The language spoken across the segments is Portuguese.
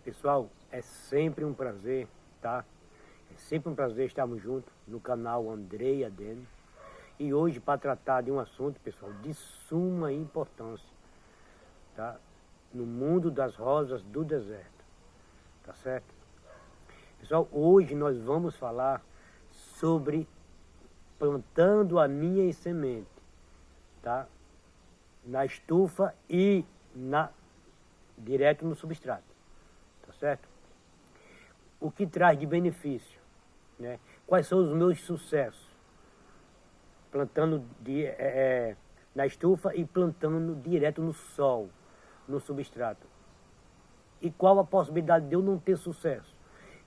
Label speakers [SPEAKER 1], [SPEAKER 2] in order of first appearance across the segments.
[SPEAKER 1] Pessoal, é sempre um prazer, tá? É sempre um prazer estarmos juntos no canal Andrei Adênio. E hoje para tratar de um assunto, pessoal, de suma importância, tá? No mundo das rosas do deserto, tá certo? Pessoal, hoje nós vamos falar sobre plantando a minha semente, tá? Na estufa e direto no substrato, tá certo? O que traz de benefício, né? Quais são os meus sucessos? Plantando na estufa e plantando direto no sol, no substrato. E qual a possibilidade de eu não ter sucesso?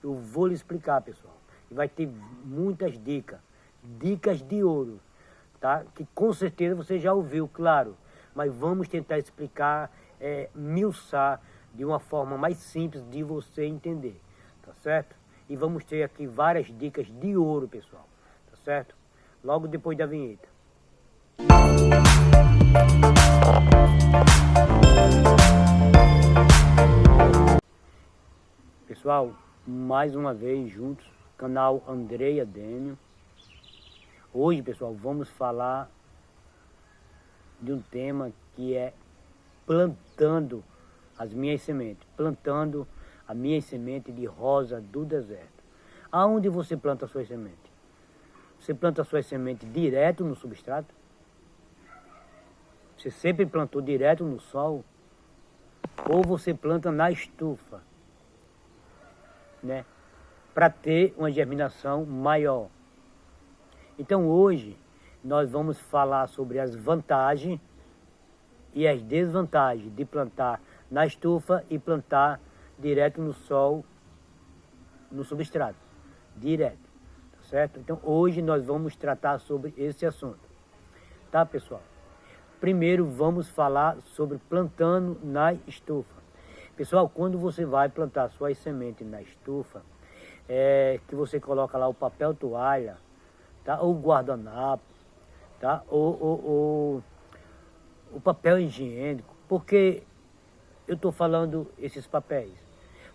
[SPEAKER 1] Eu vou lhe explicar, pessoal. E vai ter muitas dicas de ouro, tá? Que com certeza você já ouviu, claro. Mas vamos tentar explicar, miuçar de uma forma mais simples de você entender, tá certo? E vamos ter aqui várias dicas de ouro, pessoal, tá certo? Logo depois da vinheta. Pessoal, mais uma vez juntos, canal Andrei Adênio. Hoje, pessoal, vamos falar de um tema que é plantando as minhas sementes, plantando a minha semente de rosa do deserto. Aonde você planta a sua semente? Você planta a sua semente direto no substrato? Você sempre plantou direto no sol? Ou você planta na estufa, né? Para ter uma germinação maior. Então hoje nós vamos falar sobre as vantagens e as desvantagens de plantar na estufa e plantar direto no sol, no substrato, direto, tá certo? Então hoje nós vamos tratar sobre esse assunto, tá, pessoal? Primeiro vamos falar sobre plantando na estufa. Pessoal, quando você vai plantar suas sementes na estufa, que você coloca lá o papel toalha, tá? Ou guardanapo, tá? Ou o papel higiênico. Por que eu estou falando esses papéis?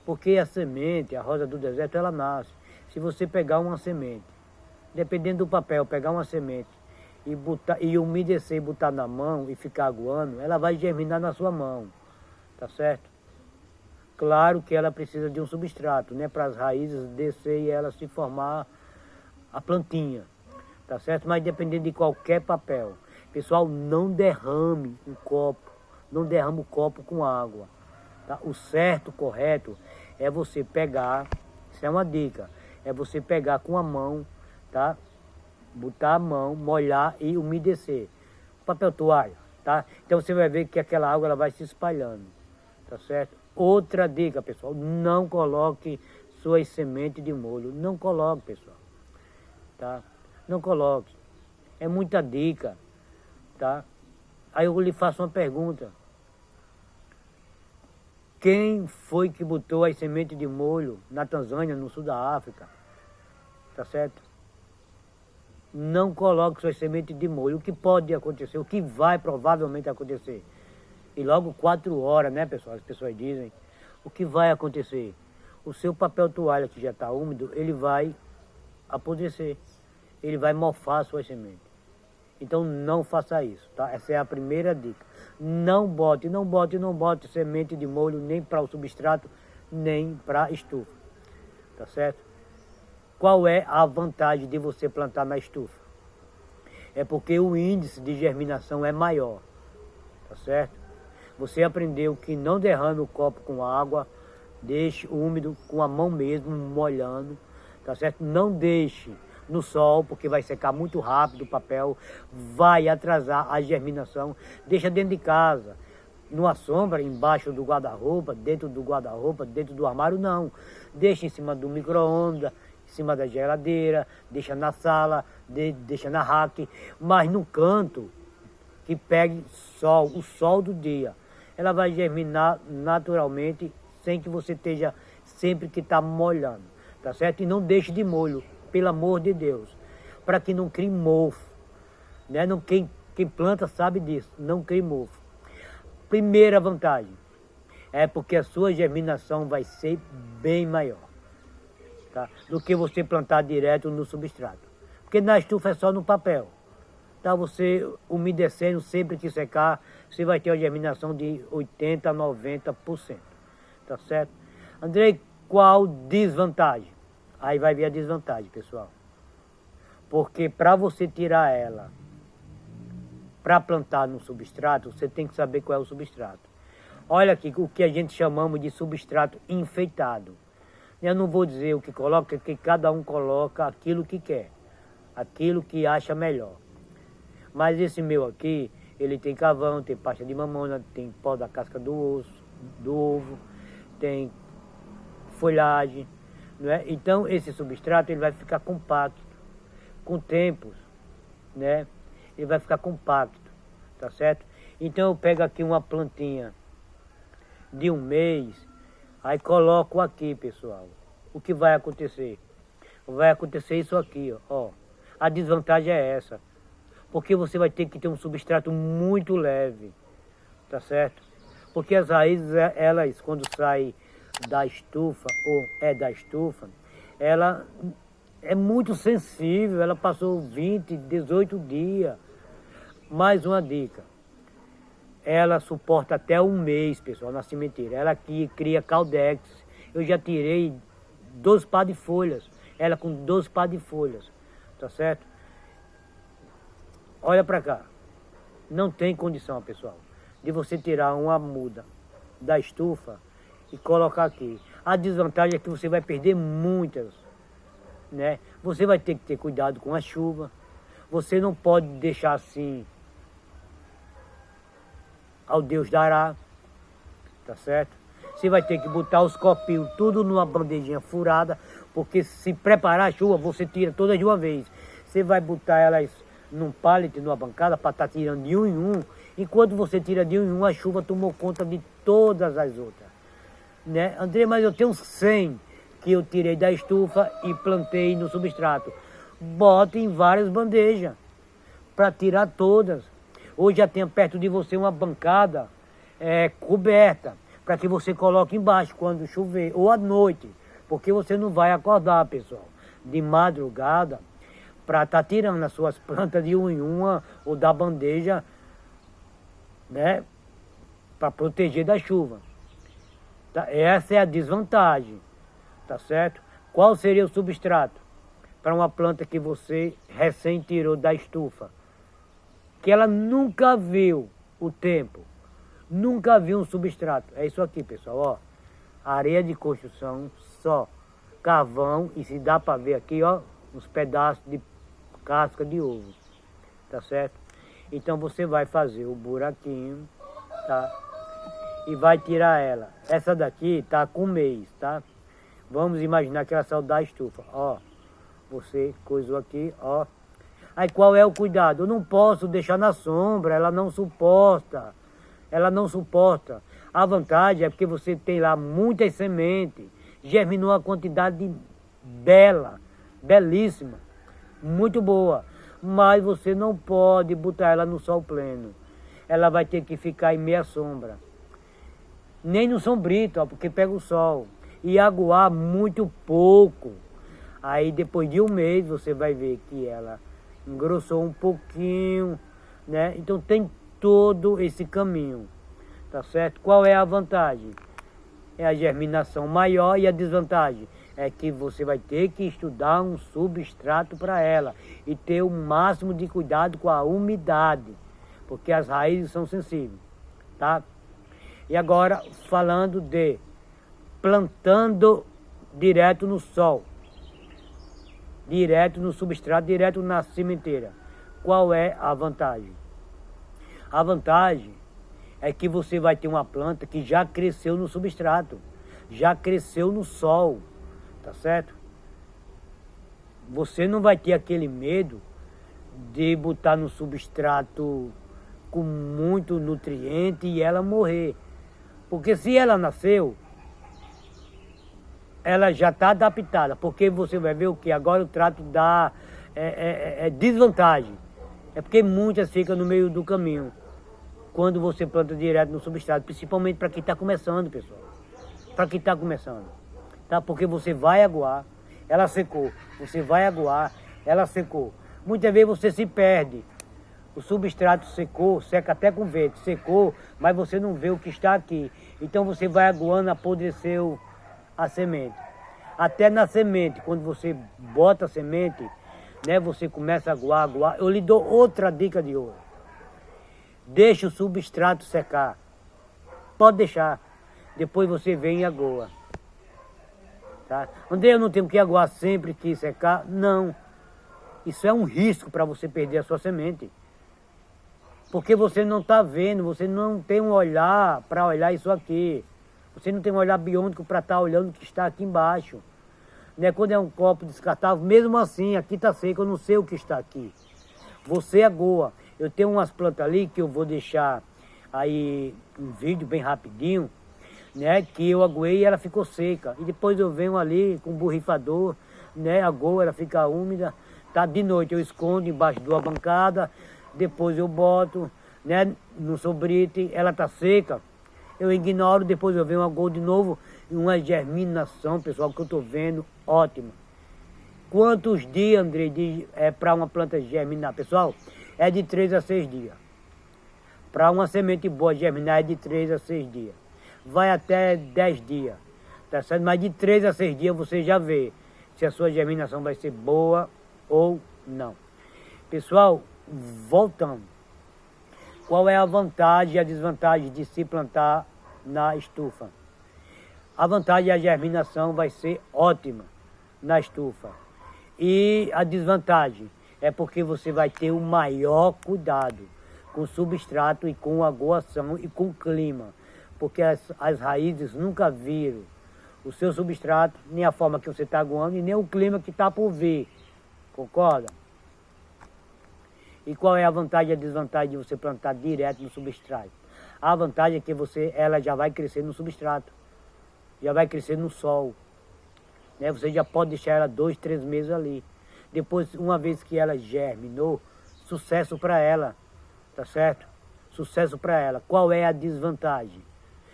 [SPEAKER 1] Porque a semente, a rosa do deserto, ela nasce. Se você pegar uma semente, dependendo do papel, pegar uma semente e umedecer e botar na mão e ficar aguando, ela vai germinar na sua mão, tá certo? Claro que ela precisa de um substrato, né? Para as raízes descer e ela se formar a plantinha, tá certo? Mas dependendo de qualquer papel. Pessoal, não derrame um copo, não derrame o copo com água, tá? O certo, correto, é você pegar, isso é uma dica, é você pegar com a mão, tá? Botar a mão, molhar e umedecer. Papel toalha, tá? Então você vai ver que aquela água ela vai se espalhando, tá certo? Outra dica, pessoal, não coloque suas sementes de molho, não coloque, pessoal, tá? Não coloque, é muita dica, tá? Aí eu lhe faço uma pergunta. Quem foi que botou as sementes de molho na Tanzânia, no sul da África? Tá certo? Não coloque suas sementes de molho. O que pode acontecer? O que vai provavelmente acontecer? E logo 4 horas, né, pessoal? As pessoas dizem. O que vai acontecer? O seu papel toalha que já está úmido, ele vai apodrecer. Ele vai mofar a sua semente. Então não faça isso, tá? Essa é a primeira dica. Não bote semente de molho nem para o substrato, nem para a estufa, tá certo? Qual é a vantagem de você plantar na estufa? É porque o índice de germinação é maior, tá certo? Você aprendeu que não derrame o copo com água, deixe úmido com a mão mesmo, molhando, tá certo? Não deixe no sol, porque vai secar muito rápido o papel, vai atrasar a germinação. Deixa dentro de casa, numa sombra, embaixo do guarda-roupa, dentro do armário, não. Deixa em cima do micro-ondas, em cima da geladeira, deixa na sala, deixa na rack, mas no canto que pegue sol, o sol do dia. Ela vai germinar naturalmente, sem que você esteja sempre que está molhando, tá certo? E não deixe de molho, pelo amor de Deus, para que não crie mofo, né? Não, quem planta sabe disso, não crie mofo. Primeira vantagem é porque a sua germinação vai ser bem maior, tá? Do que você plantar direto no substrato. Porque na estufa é só no papel. Tá? Você umedecendo sempre que secar, você vai ter uma germinação de 80% a 90%. Tá certo? Andrei, qual desvantagem? Aí vai ver a desvantagem, pessoal. Porque para você tirar ela, para plantar no substrato, você tem que saber qual é o substrato. Olha aqui o que a gente chamamos de substrato enfeitado. Eu não vou dizer o que coloca, porque cada um coloca aquilo que quer, aquilo que acha melhor. Mas esse meu aqui, ele tem carvão, tem pasta de mamona, tem pó da casca do ovo, tem folhagem, não é? Então esse substrato ele vai ficar compacto com tempos, né? Ele vai ficar compacto, tá certo? Então eu pego aqui uma plantinha de um mês, aí coloco aqui, pessoal. O que vai acontecer? Vai acontecer isso aqui, ó. A desvantagem é essa, porque você vai ter que ter um substrato muito leve, tá certo? Porque as raízes, elas quando saem da estufa, da estufa, ela é muito sensível, ela passou 20, 18 dias. Mais uma dica, ela suporta até um mês, pessoal, na sementeira. Ela aqui cria caldex. Eu já tirei 12 par de folhas, ela com 12 par de folhas, tá certo? Olha pra cá, não tem condição, pessoal, de você tirar uma muda da estufa e colocar aqui. A desvantagem é que você vai perder muitas, né? Você vai ter que ter cuidado com a chuva. Você não pode deixar assim ao Deus dará, tá certo? Você vai ter que botar os copinhos tudo numa bandejinha furada, porque se preparar a chuva, você tira todas de uma vez. Você vai botar elas num pallet, numa bancada, para estar tirando de um em um. Enquanto você tira de um em um, a chuva tomou conta de todas as outras, né? André, mas eu tenho 100 que eu tirei da estufa e plantei no substrato. Bota em várias bandejas para tirar todas. Hoje já tem perto de você uma bancada coberta, para que você coloque embaixo quando chover, ou à noite, porque você não vai acordar, pessoal, de madrugada, para estar tirando as suas plantas de uma em uma, ou da bandeja, né, para proteger da chuva. Tá? Essa é a desvantagem, tá certo? Qual seria o substrato para uma planta que você recém tirou da estufa, que ela nunca viu o tempo, nunca viu um substrato? É isso aqui, pessoal, ó. Areia de construção, só carvão, e se dá para ver aqui, ó, uns pedaços de casca de ovo, tá certo? Então você vai fazer o buraquinho, tá? E vai tirar ela. Essa daqui tá com um mês, tá? Vamos imaginar que ela saiu da estufa, ó. Você coisou aqui, ó. Aí qual é o cuidado? Eu não posso deixar na sombra, ela não suporta. Ela não suporta. A vantagem é porque você tem lá muitas sementes, germinou uma quantidade belíssima, muito boa. Mas você não pode botar ela no sol pleno. Ela vai ter que ficar em meia sombra. Nem no sombrito, ó, porque pega o sol. E aguar muito pouco. Aí depois de um mês você vai ver que ela engrossou um pouquinho, né? Então tem todo esse caminho, tá certo? Qual é a vantagem? É a germinação maior, e a desvantagem é que você vai ter que estudar um substrato para ela e ter o máximo de cuidado com a umidade, porque as raízes são sensíveis, tá? E agora falando de plantando direto no sol, direto no substrato, direto na sementeira. Qual é a vantagem? A vantagem é que você vai ter uma planta que já cresceu no substrato, já cresceu no sol, tá certo? Você não vai ter aquele medo de botar no substrato com muito nutriente e ela morrer. Porque se ela nasceu, ela já está adaptada, porque você vai ver o que agora o trato dá desvantagem. É porque muitas ficam no meio do caminho, quando você planta direto no substrato, principalmente para quem está começando, pessoal. Para quem está começando, tá? Porque você vai aguar, ela secou, você vai aguar, ela secou. Muitas vezes você se perde. O substrato secou, seca até com vento, secou, mas você não vê o que está aqui. Então você vai aguando, apodreceu a semente. Até na semente, quando você bota a semente, né, você começa a aguar. Eu lhe dou outra dica de ouro. Deixa o substrato secar. Pode deixar. Depois você vem e agoa. Tá? André, eu não tenho que aguar sempre que secar? Não. Isso é um risco para você perder a sua semente. Porque você não está vendo, você não tem um olhar para olhar isso aqui. Você não tem um olhar biônico para estar olhando o que está aqui embaixo. Né? Quando é um copo descartável, mesmo assim, aqui está seco, eu não sei o que está aqui. Você agoa. Eu tenho umas plantas ali que eu vou deixar aí um vídeo bem rapidinho, né? Que eu aguei e ela ficou seca. E depois eu venho ali com um borrifador, né? Agoo, ela fica úmida. Tá? De noite eu escondo embaixo de uma bancada, depois eu boto, né? No sobrite, ela tá seca. Eu ignoro, depois eu venho agoo de novo. Uma germinação, pessoal, que eu tô vendo, ótima. Quantos dias, André, para uma planta germinar? Pessoal, é de 3 a 6 dias. Para uma semente boa germinar é de 3 a 6 dias. Vai até 10 dias. Tá certo? Mas de 3 a 6 dias você já vê se a sua germinação vai ser boa ou não. Pessoal, voltando. Qual é a vantagem e a desvantagem de se plantar na estufa? A vantagem é a germinação vai ser ótima na estufa. E a desvantagem é porque você vai ter o maior cuidado com o substrato e com a aguação e com o clima. Porque as raízes nunca viram o seu substrato, nem a forma que você está aguando e nem o clima que está por vir. Concorda? E qual é a vantagem e a desvantagem de você plantar direto no substrato? A vantagem é que ela já vai crescer no substrato. Já vai crescer no sol. Né? Você já pode deixar ela 2, 3 meses ali. Depois, uma vez que ela germinou, sucesso para ela. Tá certo? Sucesso para ela. Qual é a desvantagem?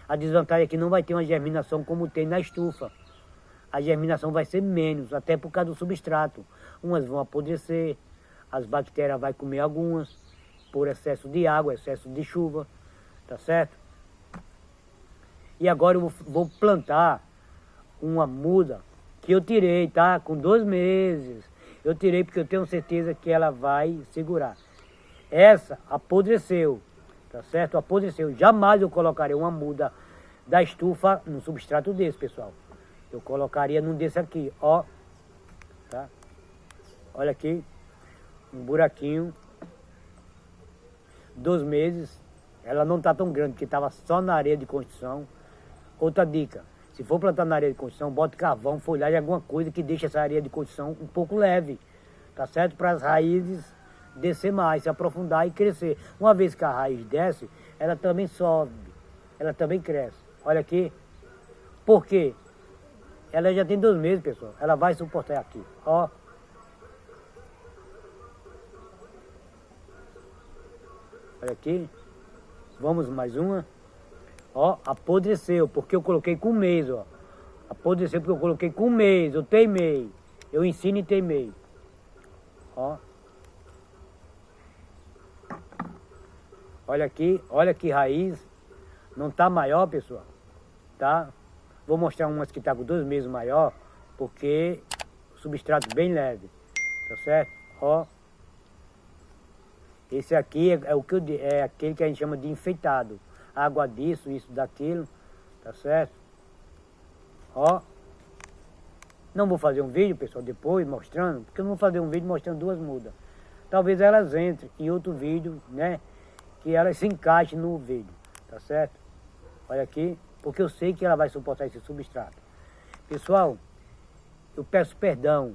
[SPEAKER 1] A desvantagem é que não vai ter uma germinação como tem na estufa. A germinação vai ser menos, até por causa do substrato. Umas vão apodrecer, as bactérias vão comer algumas, por excesso de água, excesso de chuva. Tá certo? E agora eu vou plantar uma muda que eu tirei, tá? Com 2 meses. Eu tirei porque eu tenho certeza que ela vai segurar. Essa apodreceu, tá certo? Apodreceu. Jamais eu colocaria uma muda da estufa num substrato desse, pessoal. Eu colocaria num desse aqui, ó. Tá? Olha aqui. Um buraquinho. 2 meses. Ela não tá tão grande, porque estava só na areia de construção. Outra dica, se for plantar na areia de construção, bota carvão, folhagem, alguma coisa que deixe essa areia de construção um pouco leve, tá certo? Para as raízes descer mais, se aprofundar e crescer. Uma vez que a raiz desce, ela também sobe, ela também cresce. Olha aqui, por quê? Ela já tem 2 meses, pessoal, ela vai suportar aqui, ó. Olha aqui, vamos mais uma. Ó, apodreceu, porque eu coloquei com 1 mês, ó. Apodreceu porque eu coloquei com 1 mês, eu teimei. Eu ensino e teimei. Ó. Olha que raiz. Não tá maior, pessoal. Tá? Vou mostrar umas que tá com 2 meses maior, porque o substrato bem leve. Tá certo? Ó. Esse aqui é aquele que a gente chama de enfeitado. Água disso, isso, daquilo, tá certo? Ó. Não vou fazer um vídeo, pessoal, depois mostrando, porque eu não vou fazer um vídeo mostrando 2 mudas. Talvez elas entrem em outro vídeo, né? Que elas se encaixem no vídeo, tá certo? Olha aqui, porque eu sei que ela vai suportar esse substrato. Pessoal, eu peço perdão,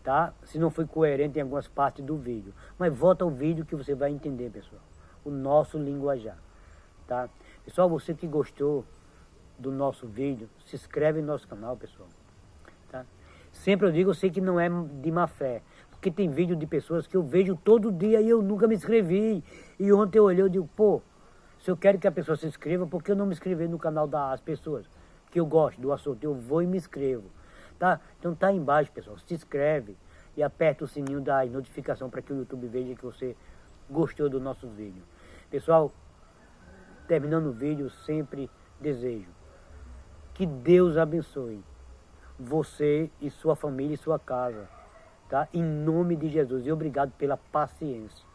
[SPEAKER 1] tá? Se não foi coerente em algumas partes do vídeo. Mas volta ao vídeo que você vai entender, pessoal. O nosso linguajar. Tá? Pessoal, você que gostou do nosso vídeo, se inscreve no nosso canal, pessoal. Tá? Sempre eu digo, eu sei que não é de má fé, porque tem vídeo de pessoas que eu vejo todo dia e eu nunca me inscrevi. E ontem eu olhei e digo, pô, Se eu quero que a pessoa se inscreva, por que eu não me inscrever no canal das pessoas que eu gosto do assunto? Eu vou e me inscrevo, tá? Então tá aí embaixo, pessoal, se inscreve e aperta o sininho da notificação para que o YouTube veja que você gostou dos nossos vídeos. Pessoal, terminando o vídeo, sempre desejo que Deus abençoe você e sua família e sua casa, tá? Em nome de Jesus. E obrigado pela paciência.